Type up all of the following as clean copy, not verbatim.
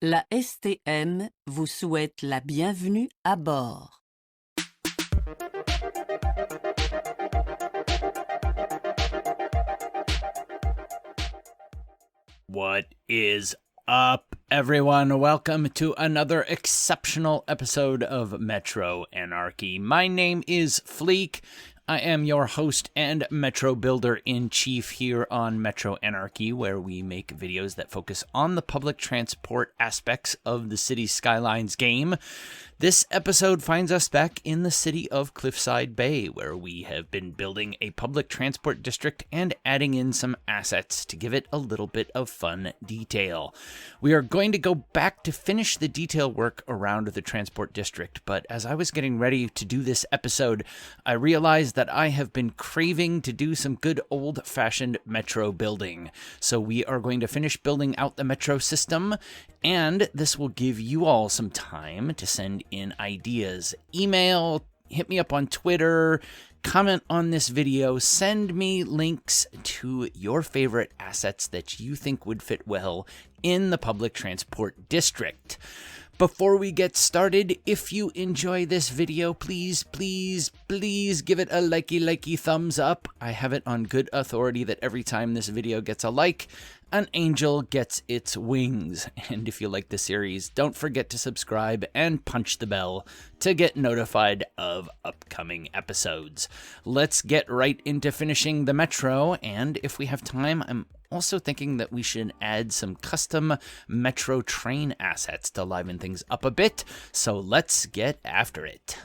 La STM vous souhaite la bienvenue à bord. What is up, everyone? Welcome to another exceptional episode of Metro Anarchy. My name is Fleek. I am your host and Metro Builder-in-Chief here on Metro Anarchy, where we make videos that focus on the public transport aspects of the Cities Skylines game. This episode finds us back in the city of Cliffside Bay, where we have been building a public transport district and adding in some assets to give it a little bit of fun detail. We are going to go back to finish the detail work around the transport district, but as I was getting ready to do this episode, I realized that I have been craving to do some good old-fashioned metro building. So we are going to finish building out the metro system, and this will give you all some time to send in ideas. Email, hit me up on Twitter, comment on this video, send me links to your favorite assets that you think would fit well in the public transport district. Before we get started, if you enjoy this video, please give it a likey thumbs up. I have it on good authority that every time this video gets a like, an angel gets its wings. And if you like the series, don't forget to subscribe and punch the bell to get notified of upcoming episodes. Let's get right into finishing the metro, and if we have time, I'm also thinking that we should add some custom metro train assets to liven things up a bit, so let's get after it.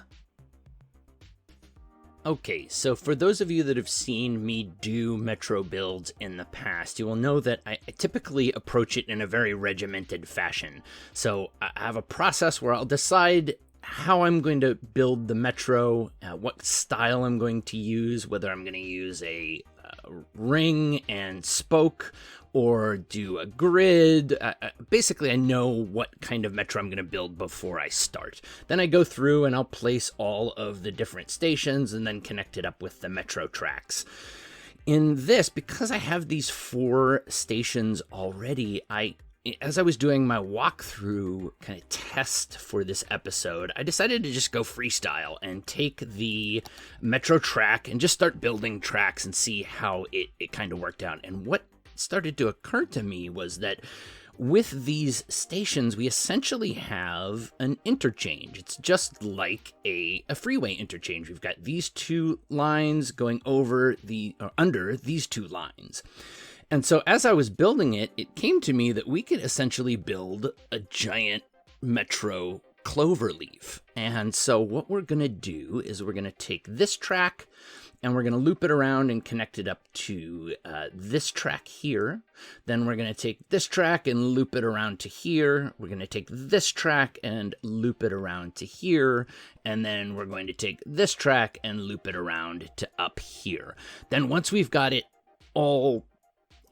Okay, so for those of you that have seen me do metro builds in the past, you will know that I typically approach it in a very regimented fashion. So I have a process where I'll decide how I'm going to build the metro, what style I'm going to use, whether I'm going to use a ring and spoke or do a grid. Basically, I know what kind of metro I'm going to build before I start. Then I go through and I'll place all of the different stations and then connect it up with the metro tracks. In this, because I have these 4 stations already, as I was doing my walkthrough kind of test for this episode, I decided to just go freestyle and take the metro track and just start building tracks and see how it kind of worked out. And what started to occur to me was that with these stations, we essentially have an interchange. It's just like a freeway interchange. We've got these 2 lines going over under these 2 lines. And so as I was building it, it came to me that we could essentially build a giant metro Cloverleaf. And so what we're going to do is we're going to take this track and we're going to loop it around and connect it up to this track here. Then we're going to take this track and loop it around to here. We're going to take this track and loop it around to here. And then we're going to take this track and loop it around to up here. Then once we've got it all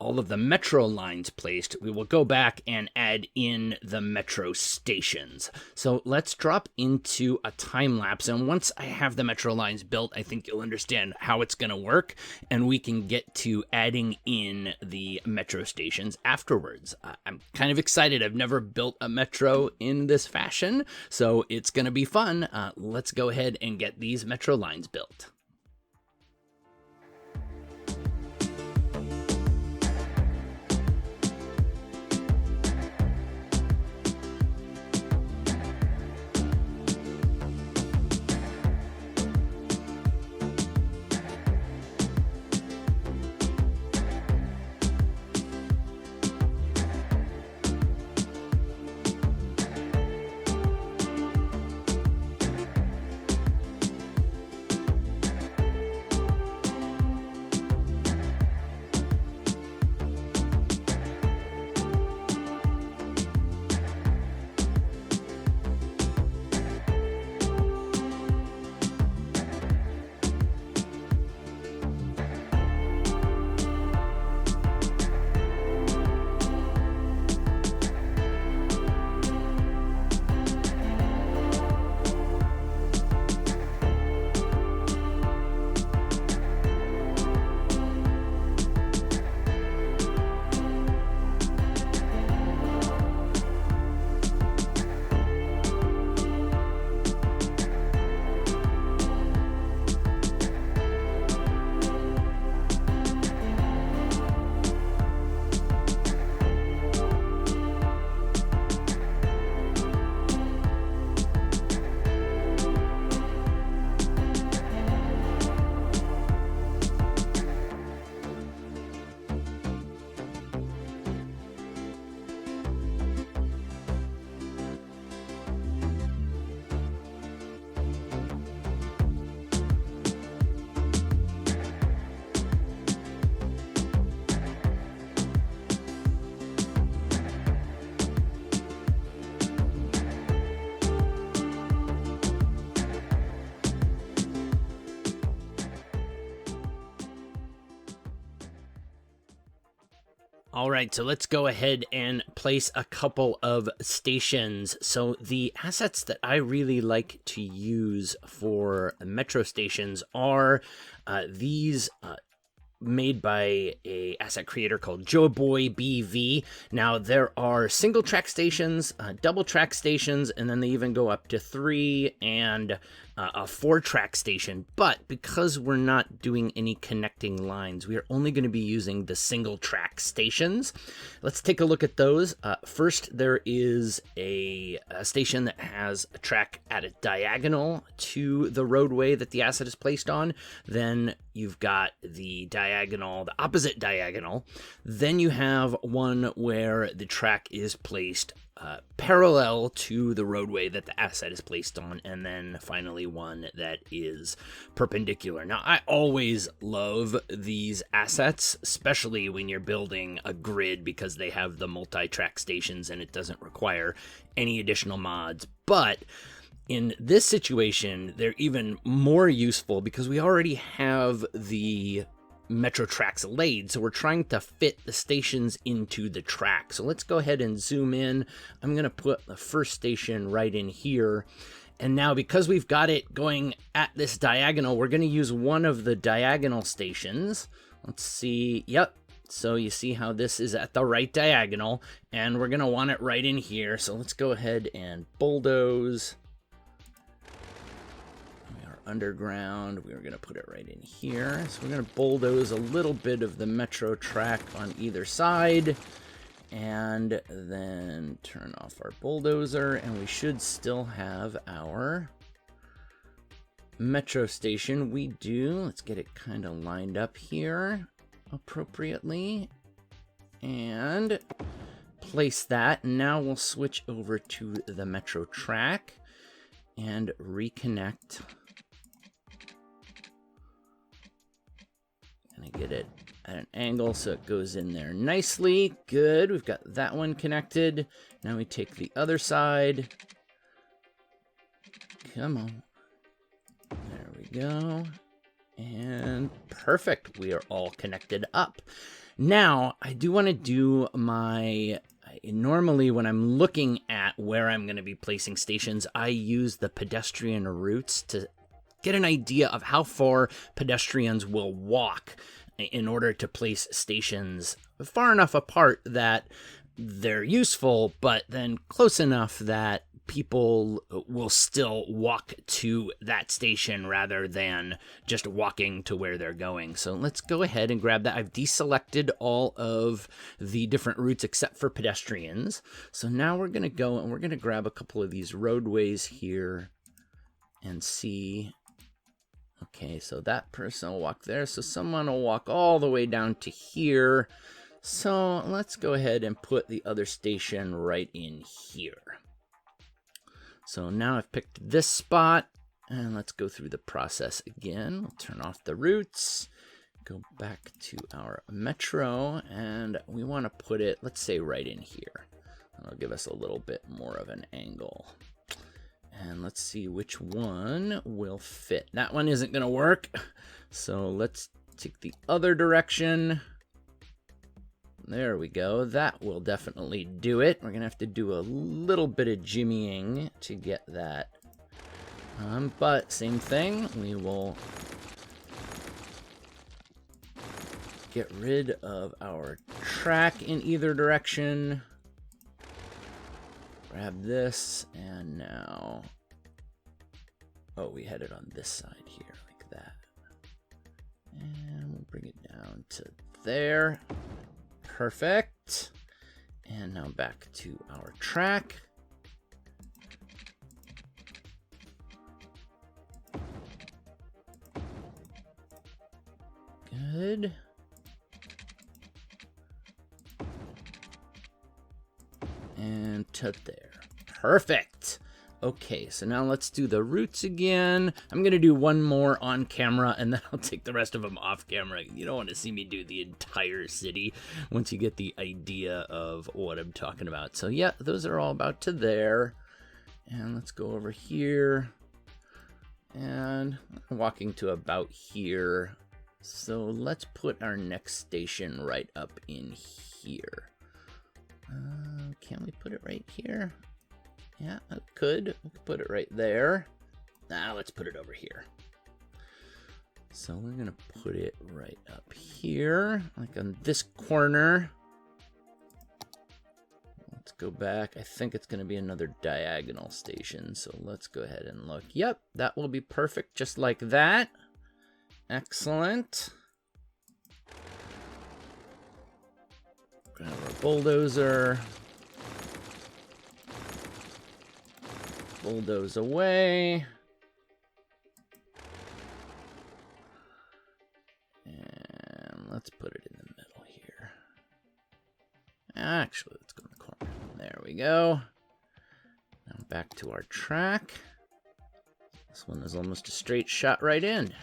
of the metro lines placed, we will go back and add in the metro stations. So let's drop into a time lapse, and once I have the metro lines built, I think you'll understand how it's going to work, and we can get to adding in the metro stations afterwards. I'm kind of excited. I've never built a metro in this fashion, so it's going to be fun. Let's go ahead and get these metro lines built. All right, so let's go ahead and place a couple of stations. So the assets that I really like to use for metro stations are these made by a asset creator called Joeboy BV. Now there are single track stations, double track stations, and then they even go up to 3 and a 4-track station. But because we're not doing any connecting lines, we are only going to be using the single track stations. Let's take a look at those. First, there is a station that has a track at a diagonal to the roadway that the asset is placed on. Then you've got the opposite diagonal. Then you have one where the track is placed parallel to the roadway that the asset is placed on, and then finally one that is perpendicular. Now, I always love these assets, especially when you're building a grid, because they have the multi-track stations and it doesn't require any additional mods. But in this situation, they're even more useful because we already have the metro tracks laid, so we're trying to fit the stations into the track. So let's go ahead and zoom in. I'm going to put the first station right in here. And now, because we've got it going at this diagonal, we're going to use one of the diagonal stations. Let's see. Yep. So you see how this is at the right diagonal, and we're going to want it right in here. So let's go ahead and bulldoze. Underground, we are going to put it right in here. So we're going to bulldoze a little bit of the metro track on either side, and then turn off our bulldozer, and we should still have our metro station. We do. Let's get it kind of lined up here appropriately and place that. Now we'll switch over to the metro track and reconnect. Get it at an angle so it goes in there nicely. Good. We've got that one connected. Now we take the other side. Come on. There we go. And perfect. We are all connected up. Now, I do want to do normally when I'm looking at where I'm going to be placing stations, I use the pedestrian routes to get an idea of how far pedestrians will walk in order to place stations far enough apart that they're useful, but then close enough that people will still walk to that station rather than just walking to where they're going. So let's go ahead and grab that. I've deselected all of the different routes except for pedestrians. So now we're going to go and we're going to grab a couple of these roadways here and see. Okay, so that person will walk there. So someone will walk all the way down to here. So let's go ahead and put the other station right in here. So now I've picked this spot, and let's go through the process again. We'll turn off the routes, go back to our metro, and we want to put it, let's say, right in here. That'll give us a little bit more of an angle. And let's see which one will fit. That one isn't going to work. So let's take the other direction. There we go. That will definitely do it. We're going to have to do a little bit of jimmying to get that. But same thing. We will get rid of our track in either direction. Grab this, and now, oh, we had it on this side here, like that. And we'll bring it down to there. Perfect. And now back to our track. Good. And to there. Perfect. Okay, so now let's do the routes again. I'm going to do one more on camera, and then I'll take the rest of them off camera. You don't want to see me do the entire city once you get the idea of what I'm talking about. So yeah, those are all about to there. And let's go over here. And walking to about here. So let's put our next station right up in here. Can we put it right here? Yeah, I could. We could put it right there. Now let's put it over here. So we're gonna put it right up here, like on this corner. Let's go back. I think it's gonna be another diagonal station. So let's go ahead and look. Yep, that will be perfect, just like that. Excellent. Grab our bulldozer. Bulldoze away. And let's put it in the middle here. Actually, let's go in the corner. There we go. Now back to our track. This one is almost a straight shot right in.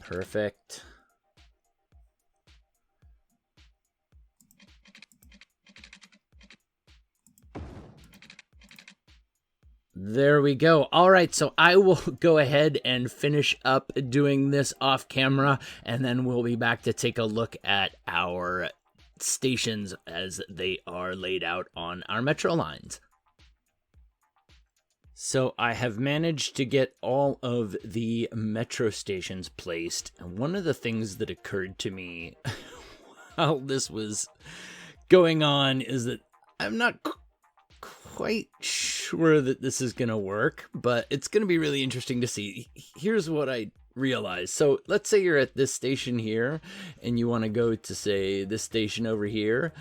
Perfect. There we go. All right, so I will go ahead and finish up doing this off camera, and then we'll be back to take a look at our stations as they are laid out on our metro lines. So I have managed to get all of the metro stations placed, and one of the things that occurred to me while this was going on is that I'm not quite sure that this is going to work, but it's going to be really interesting to see. Here's what I realized. So let's say you're at this station here and you want to go to, say, this station over here.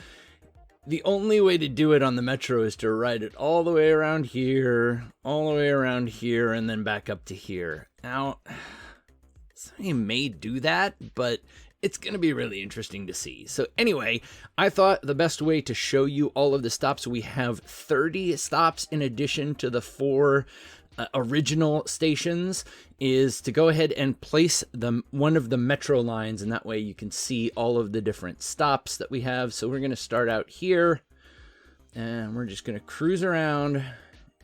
The only way to do it on the metro is to ride it all the way around here, all the way around here, and then back up to here. Now, somebody may do that, but it's going to be really interesting to see. So anyway, I thought the best way to show you all of the stops, we have 30 stops in addition to the 4 original stations, is to go ahead and place one of the metro lines, and that way you can see all of the different stops that we have. So we're going to start out here, and we're just going to cruise around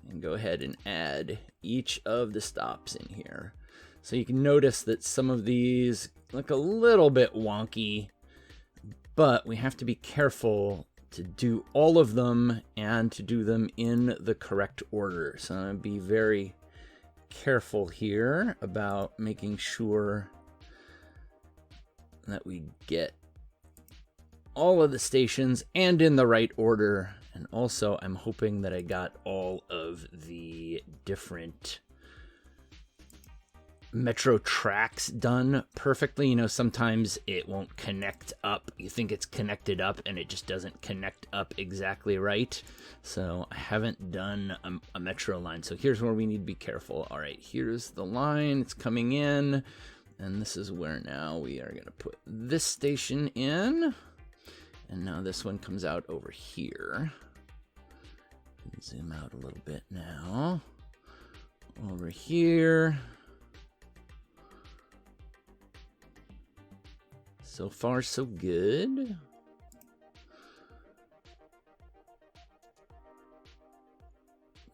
and go ahead and add each of the stops in here. So you can notice that some of these look a little bit wonky, but we have to be careful to do all of them and to do them in the correct order. So I'm going to be very careful here about making sure that we get all of the stations and in the right order. And also I'm hoping that I got all of the different metro tracks done perfectly. You know, sometimes it won't connect up. You think it's connected up and it just doesn't connect up exactly right. So I haven't done a metro line. So here's where we need to be careful. All right, here's the line. It's coming in. And this is where now we are going to put this station in. And now this one comes out over here. Zoom out a little bit now. Over here. So far, so good.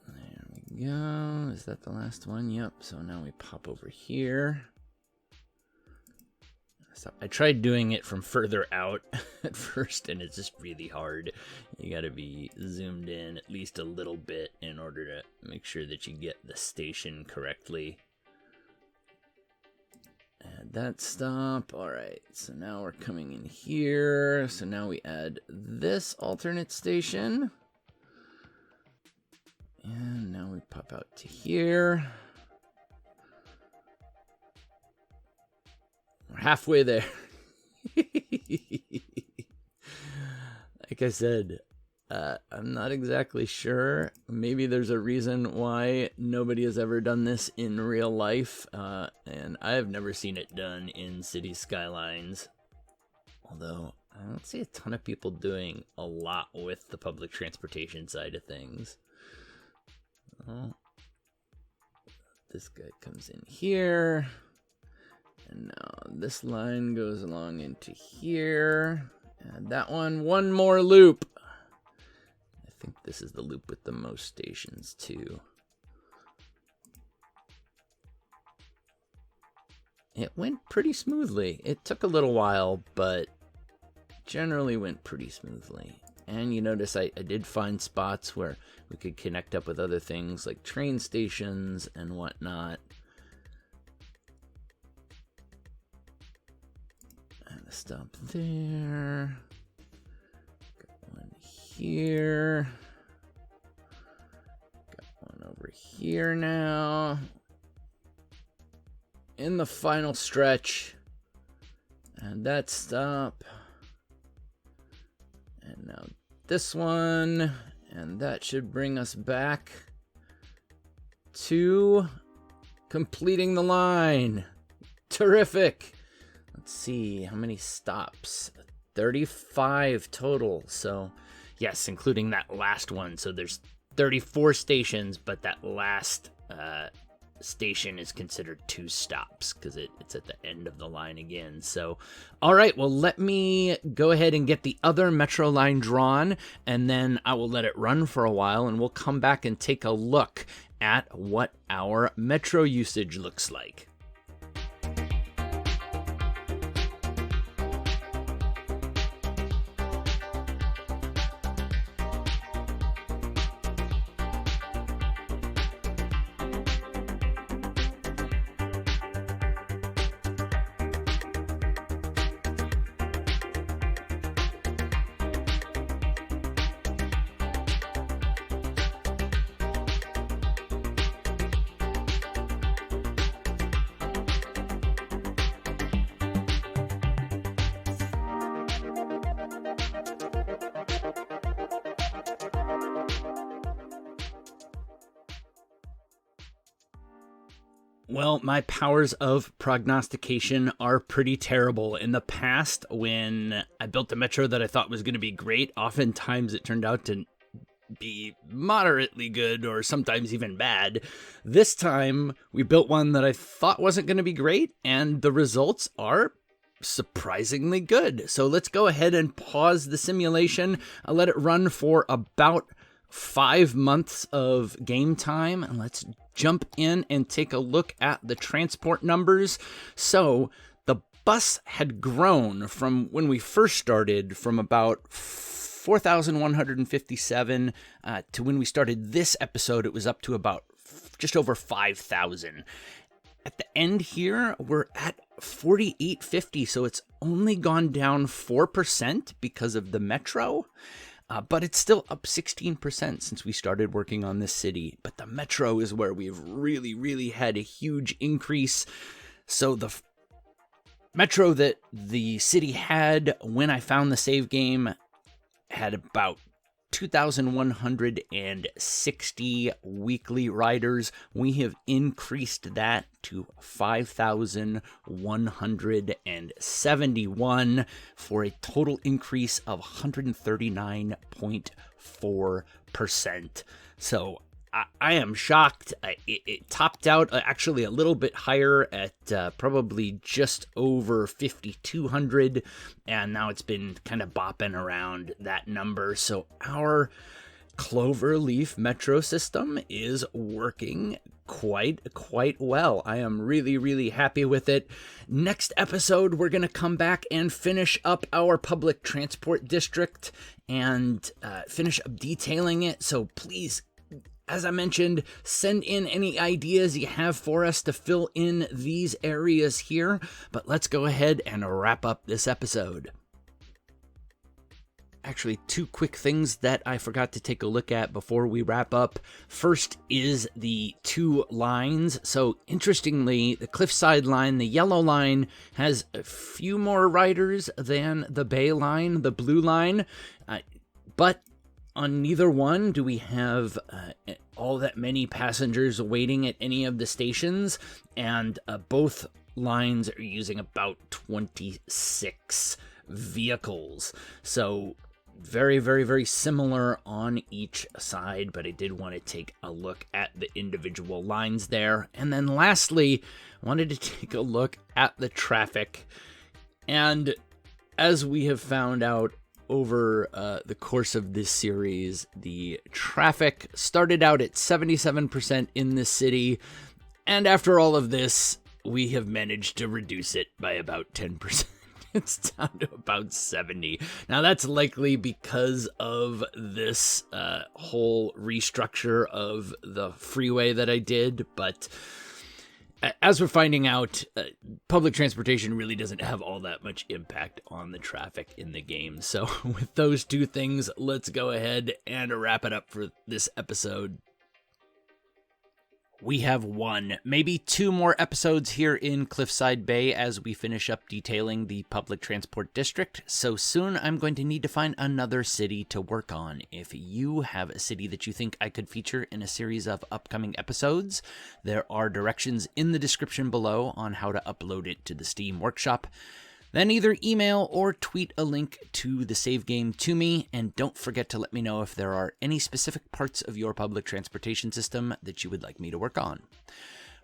There we go. Is that the last one? Yep. So now we pop over here. So I tried doing it from further out at first, and it's just really hard. You got to be zoomed in at least a little bit in order to make sure that you get the station correctly. Add that stop. All right, so now we're coming in here. So now we add this alternate station. And now we pop out to here. We're halfway there. Like I said, I'm not exactly sure. Maybe there's a reason why nobody has ever done this in real life, and I have never seen it done in Cities Skylines. Although, I don't see a ton of people doing a lot with the public transportation side of things. Oh, this guy comes in here. And now this line goes along into here. Add that one more loop. I think this is the loop with the most stations too. it went pretty smoothly. It took a little while, but generally went pretty smoothly. And you notice I did find spots where we could connect up with other things like train stations and whatnot. And a stop there. Got one here. Got one over here now. In the final stretch. And that stop. And now this one, and that should bring us back to completing the line. Terrific. Let's see, how many stops? 35 total. So, yes, including that last one. So there's 34 stations, but that last station is considered 2 stops because it's at the end of the line again. So, all right, well, let me go ahead and get the other metro line drawn, and then I will let it run for a while, and we'll come back and take a look at what our metro usage looks like. Well, my powers of prognostication are pretty terrible. In the past, when I built a metro that I thought was going to be great, oftentimes it turned out to be moderately good or sometimes even bad. This time, we built one that I thought wasn't going to be great, and the results are surprisingly good. So let's go ahead and pause the simulation. I'll let it run for about 5 months of game time, and let's jump in and take a look at the transport numbers. So the bus had grown from when we first started from about 4,157 to when we started this episode, it was up to about just over 5,000. At the end here, we're at 4,850, so it's only gone down 4% because of the metro. But it's still up 16% since we started working on this city. But the metro is where we've really, really had a huge increase. So the metro that the city had when I found the save game had about 2,160 weekly riders. We have increased that to 5,171 for a total increase of 139.4%. So I am shocked. It topped out actually a little bit higher at probably just over 5,200, and now it's been kind of bopping around that number. So our Cloverleaf metro system is working quite well. I am really, really happy with it. Next episode, we're going to come back and finish up our public transport district and finish up detailing it. So please, as I mentioned, send in any ideas you have for us to fill in these areas here. But let's go ahead and wrap up this episode. Actually, 2 quick things that I forgot to take a look at before we wrap up. First is the 2 lines. So interestingly, the Cliffside line, the yellow line, has a few more riders than the Bay line, the blue line. But on neither one do we have all that many passengers waiting at any of the stations, and both lines are using about 26 vehicles. So very, very, very similar on each side, but I did want to take a look at the individual lines there. And then lastly, I wanted to take a look at the traffic. And as we have found out over the course of this series, the traffic started out at 77% in this city, and after all of this, we have managed to reduce it by about 10%. It's down to about 70. Now, that's likely because of this whole restructure of the freeway that I did, but as we're finding out, public transportation really doesn't have all that much impact on the traffic in the game. So with those two things, let's go ahead and wrap it up for this episode. We have one, maybe two more episodes here in Cliffside Bay as we finish up detailing the public transport district, so soon I'm going to need to find another city to work on. If you have a city that you think I could feature in a series of upcoming episodes, there are directions in the description below on how to upload it to the Steam Workshop. Then either email or tweet a link to the save game to me, and don't forget to let me know if there are any specific parts of your public transportation system that you would like me to work on.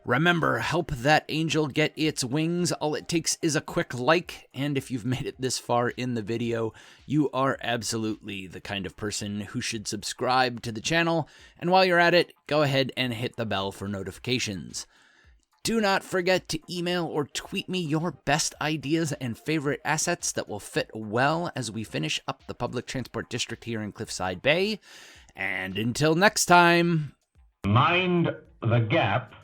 Remember, help that angel get its wings. All it takes is a quick like, and if you've made it this far in the video, you are absolutely the kind of person who should subscribe to the channel, and while you're at it, go ahead and hit the bell for notifications. Do not forget to email or tweet me your best ideas and favorite assets that will fit well as we finish up the public transport district here in Cliffside Bay. And until next time, mind the gap.